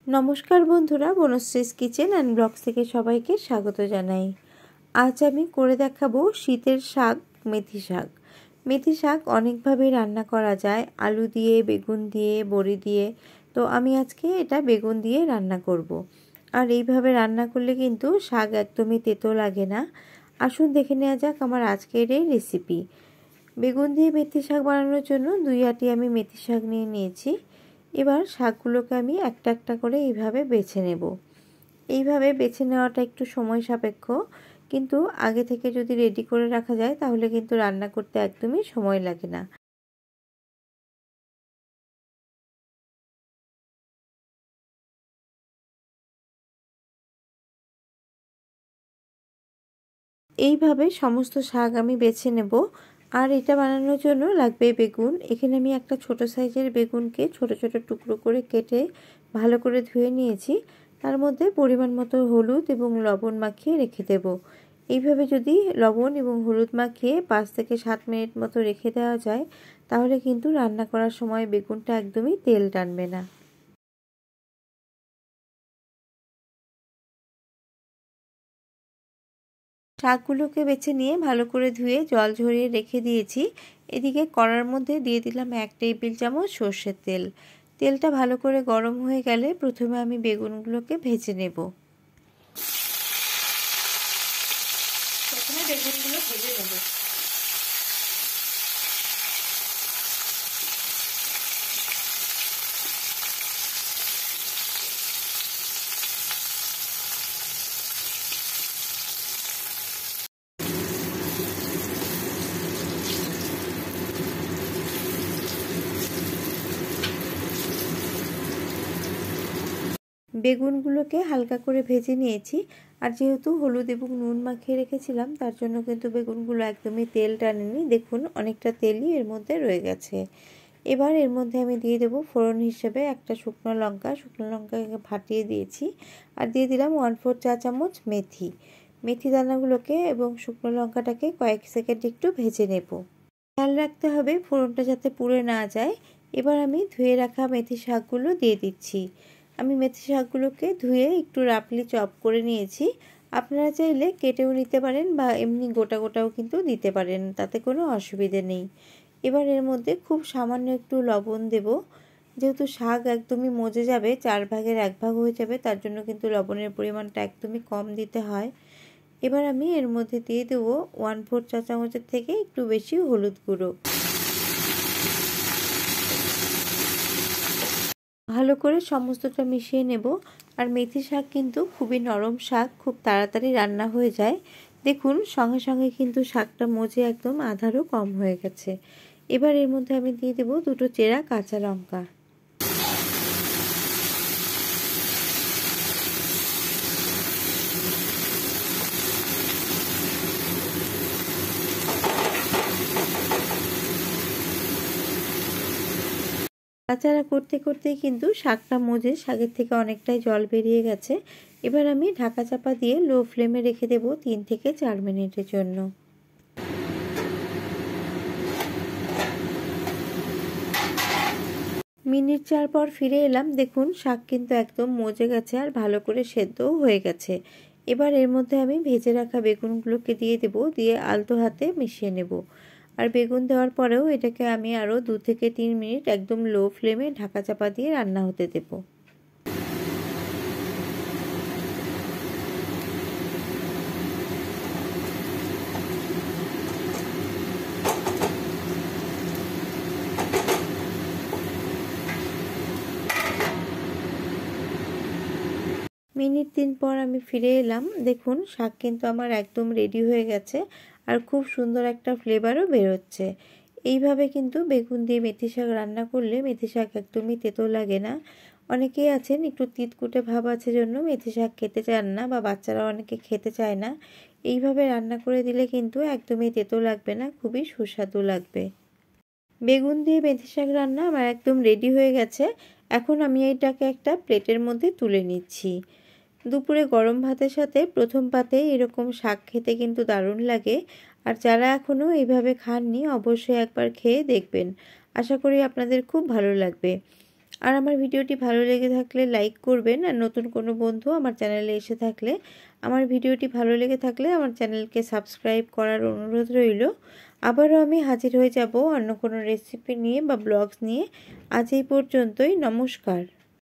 নমস্কার বন্ধুরা, বনশ্রীস kitchen and blogs থেকে সবাইকে স্বাগত জানাই। আজ আমি করে দেখাবো শীতের শাক, মেথি শাক। মেথি শাক অনেকভাবেই রান্না করা যায়, আলু দিয়ে, বেগুন দিয়ে, বড়ি দিয়ে। তো আমি আজকে এটা বেগুন দিয়ে রান্না করব। আর এইভাবে রান্না করলে কিন্তু শাক একদমই তেতো লাগে না। আসুন দেখে নেওয়া যাক আমার আজকের এই রেসিপি। বেগুন দিয়ে মেথি শাক বানানোর জন্য 2 আঁটি আমি মেথি শাক নিয়ে নিয়েছি। এবার শাকগুলোকে আমি একটা একটা করে এইভাবে বেছে নেব। এইভাবে বেছে নেওয়াটা একটু সময় সাপেক্ষ, কিন্তু আগে থেকে যদি রেডি করে রাখা যায় তাহলে কিন্তু রান্না করতে একদমই সময় লাগে না। এইভাবে সমস্ত শাক আমি বেছে নেব। আর এটা বানানোর জন্য লাগবে বেগুন। এখানে আমি একটা ছোট সাইজের বেগুনকে ছোট ছোট টুকরো করে কেটে ভালো করে ধুয়ে নিয়েছি। তার মধ্যে পরিমাণ মতো হলুদ এবং লবণ মাখিয়ে রেখে দেব। এইভাবে যদি লবণ এবং হলুদ মাখিয়ে 5 থেকে 7 মিনিট মতো রেখে দেওয়া যায় তাহলে কিন্তু রান্না করার সময় বেগুনটা একদমই তেল টানবে না। শাকগুলোকে বেছে নিয়ে ভালো করে ধুয়ে জল ঝরিয়ে রেখে দিয়েছি। এদিকে কড়ার মধ্যে দিয়ে দিলাম 1 টেবিল চামচ সর্ষের তেল। তেলটা ভালো করে গরম হয়ে গেলে প্রথমে আমি বেগুনগুলোকে ভেজে নেব। বেগুনগুলো ভেজে নেব। বেগুনগুলোকে হালকা করে ভেজে নিয়েছি। আর যেহেতু হলুদ এবং নুন মাখিয়ে রেখেছিলাম তার জন্য কিন্তু বেগুনগুলো একদমই তেল টানেনি। দেখুন অনেকটা তেলই এর মধ্যে রয়ে গেছে। এবার এর মধ্যে আমি দিয়ে দেবো ফোড়ন হিসেবে একটা শুকনো লঙ্কাকে ফাটিয়ে দিয়েছি। আর দিয়ে দিলাম 1/4 চা চামচ মেথি দানাগুলোকে এবং শুকনো লঙ্কাটাকে কয়েক সেকেন্ড একটু ভেজে নেব। খেয়াল রাখতে হবে ফোড়নটা যাতে পুড়ে না যায়। এবার আমি ধুয়ে রাখা মেথি শাকগুলো দিয়ে দিচ্ছি। আমি মেথি শাকগুলোকে ধুয়ে একটু রাফলি চপ করে নিয়েছি। আপনারা চাইলে কেটেও নিতে পারেন বা এমনি গোটা গোটাও কিন্তু দিতে পারেন, তাতে কোনো অসুবিধে নেই। এবার এর মধ্যে খুব সামান্য একটু লবণ দেব। যেহেতু শাক একদমই মজে যাবে, 4 ভাগের 1 ভাগ হয়ে যাবে, তার জন্য কিন্তু লবণের পরিমাণটা একদমই কম দিতে হয়। এবার আমি এর মধ্যে দিয়ে দেবো 1/4 চা চামচের থেকে একটু বেশি হলুদ গুঁড়ো। ভালো করে সমস্তটা মিশিয়ে নেব। আর মেথি শাক কিন্তু খুবই নরম শাক, খুব তাড়াতাড়ি রান্না হয়ে যায়। দেখুন সঙ্গে সঙ্গে কিন্তু শাকটা মজে একদম আধারও কম হয়ে গেছে। এবার এর মধ্যে আমি দিয়ে দেবো 2টো চেরা কাঁচা লঙ্কা। নাড়াচাড়া করতে করতেই কিন্তু শাকটা মজে শাকের থেকে অনেকটাই জল বেরিয়ে গেছে। এবার আমি ঢাকা চাপা দিয়ে লো ফ্লেমে রেখে দেব 3 থেকে 4 মিনিটের জন্য। মিনিট 4 পর ফিরে এলাম। দেখুন শাক কিন্তু একদম মজে গেছে আর ভালো করে সেদ্ধও হয়ে গেছে। এবার এর মধ্যে আমি ভেজে রাখা বেগুনগুলোকে দিয়ে দেব, দিয়ে আলতো হাতে মিশিয়ে নেব। আর বেগুন দেওয়ার পরেও এটাকে আমি আরও 2 থেকে 3 মিনিট একদম লো ফ্লেমে ঢাকা চাপা দিয়ে রান্না হতে দেব। মিনিট 3 পর আমি ফিরে এলাম। দেখুন শাক কিন্তু আমার একদম রেডি হয়ে গেছে আর খুব সুন্দর একটা ফ্লেভারও বেরোচ্ছে। এইভাবে কিন্তু বেগুন দিয়ে মেথি শাক রান্না করলে মেথি শাক একদমই তেতো লাগে না। অনেকেই আছেন একটু তিতকুটে ভাব আছে জন্য মেথি শাক খেতে চান না, বা বাচ্চারা অনেকে খেতে চায় না। এইভাবে রান্না করে দিলে কিন্তু একদমই তেতো লাগবে না, খুবই সুস্বাদু লাগবে। বেগুন দিয়ে মেথি শাক রান্না আমার একদম রেডি হয়ে গেছে। এখন আমি এইটাকে একটা প্লেটের মধ্যে তুলে নিচ্ছি। দুপুরে গরম ভাতের সাথে প্রথম পাতে এরকম শাক খেতে কিন্তু দারুণ লাগে। আর যারা এখনও এইভাবে খাননি অবশ্যই একবার খেয়ে দেখবেন। আশা করি আপনাদের খুব ভালো লাগবে। আর আমার ভিডিওটি ভালো লেগে থাকলে লাইক করবেন। আর নতুন কোনো বন্ধু আমার চ্যানেলে এসে থাকলে, আমার ভিডিওটি ভালো লেগে থাকলে আমার চ্যানেলকে সাবস্ক্রাইব করার অনুরোধ রইল। আবারও আমি হাজির হয়ে যাব অন্য কোনো রেসিপি নিয়ে বা ব্লগস নিয়ে। আজ এই পর্যন্তই, নমস্কার।